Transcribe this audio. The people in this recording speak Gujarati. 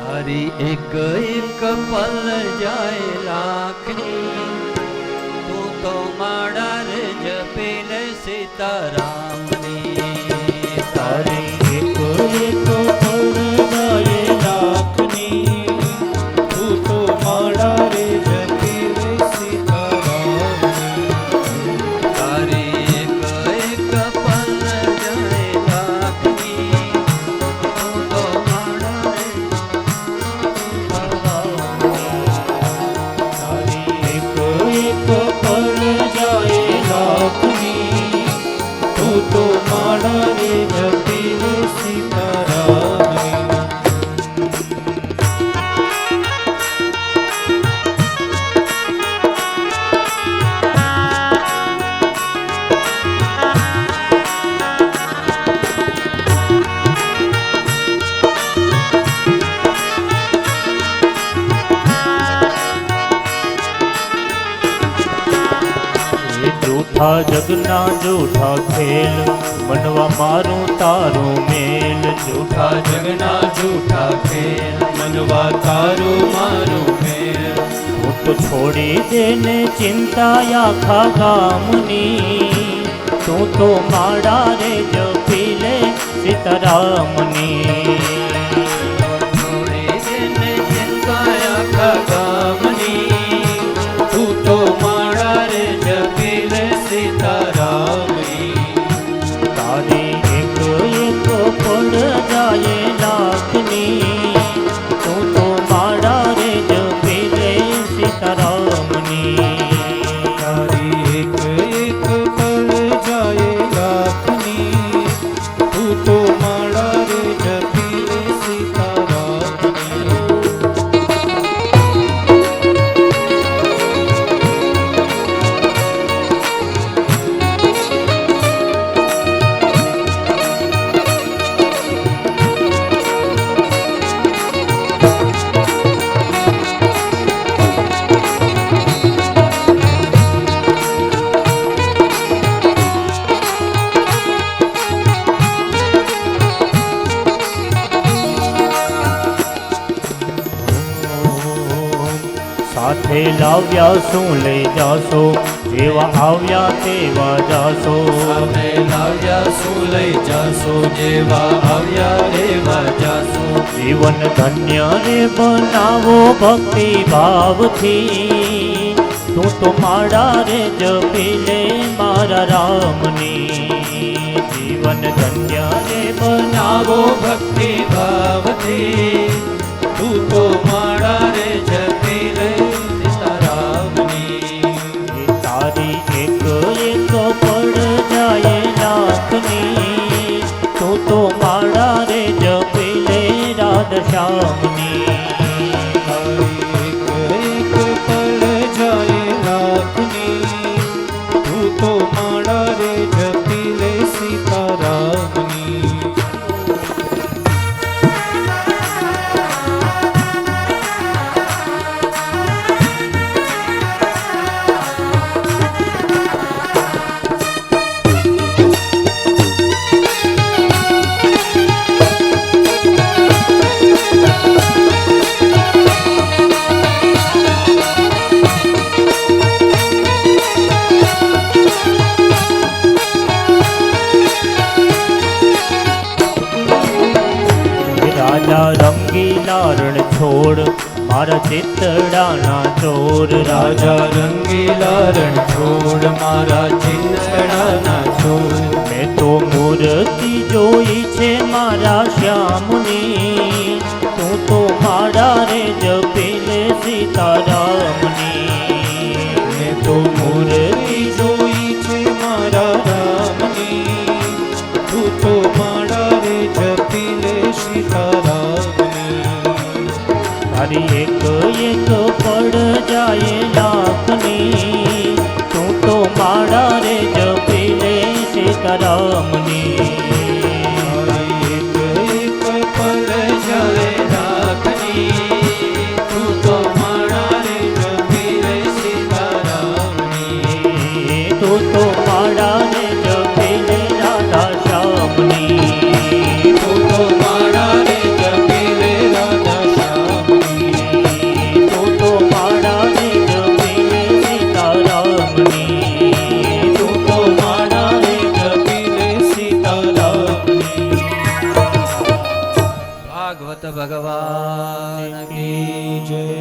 તારી એક એક પલ જાય લાખની, તું તો માળા રે જપે લે સીતારામની. તારી એક એક પલ જાય લાખની, તું તો માળા રે જપે લે સીતારામની. તારી એક એક પલ જાય લાખની, તું તો માળા રે તારી એક એક પલ જાય લાખની, તું તો માળા રે જપે લે સીતારામની. જૂઠા જગના જૂઠા ખેલ, મનવા મારું તારું મેલ. જૂઠા જગના જૂઠા ખેલ, મનવા તારું મારું મેલ. હું તો છોડી દેને ચિંતા આખા ગામની, તું તો માળા રે જપી લે સીતારામની. છોડી દેને ચિંતા આખા ગામની, તું તો માળા રે જપી લે સીતારામની. તારી એક એક પડ જાય લાખની, તું તો માળા રે જપી લે સીતારામની. તારી એક એક પલ જાય લાખની, તું તો માળા રે જપી લે સીતારામની. સાથે લાવ્યા શું લઈ જાશો, જેવા આવ્યા તેવા જાશો. સામે લાવ્યા શું લઈ જાશો, જેવા આવ્યા એવા જાશો. જીવન ધન્ય રે બનાવો ભક્તિ ભાવથી, તું તો માળા રે જપી લે મારા રામની. જીવન ધન્ય રે બનાવો ભક્તિ ભાવથી, તું તો માળા રે જપી લે સીતારામની. તારી એક એક પડ જાય લાખની, તું તો માળા રે જપી લે રાધશ્યામની. તારી એક એક પલ જાય લાખની, તું તો માળા રે જપી લે સીતારામની. રાજા રંગીલા રણ છોડ, મારા ચિતડાના ચોર. રાજા રંગીલા રણ છોડ, મારા ચિંતડાના છોડ. મેં તો મૂર્તિ જોઈ છે મારા શ્યામની, તું તો માળા રે જપી લે સીતારામની. મેં તો મૂર્તિ જોઈ છે મારા રામની, તું તો માળા રે જપી લે સીતારામની. તારી એક એક પડ જાય લાખની, તું તો માળા રે જપી લે સીતારામની. તારી એક એક પલ જાય લાખની, તું તો માળા રે જપી લે સીતારામની. તું તો માળા રે જપી લે રાધા શ્યામની. તું તો માળા રે જપી લે રાધા શ્યામની. ભાગવત ભગવાન કી જય.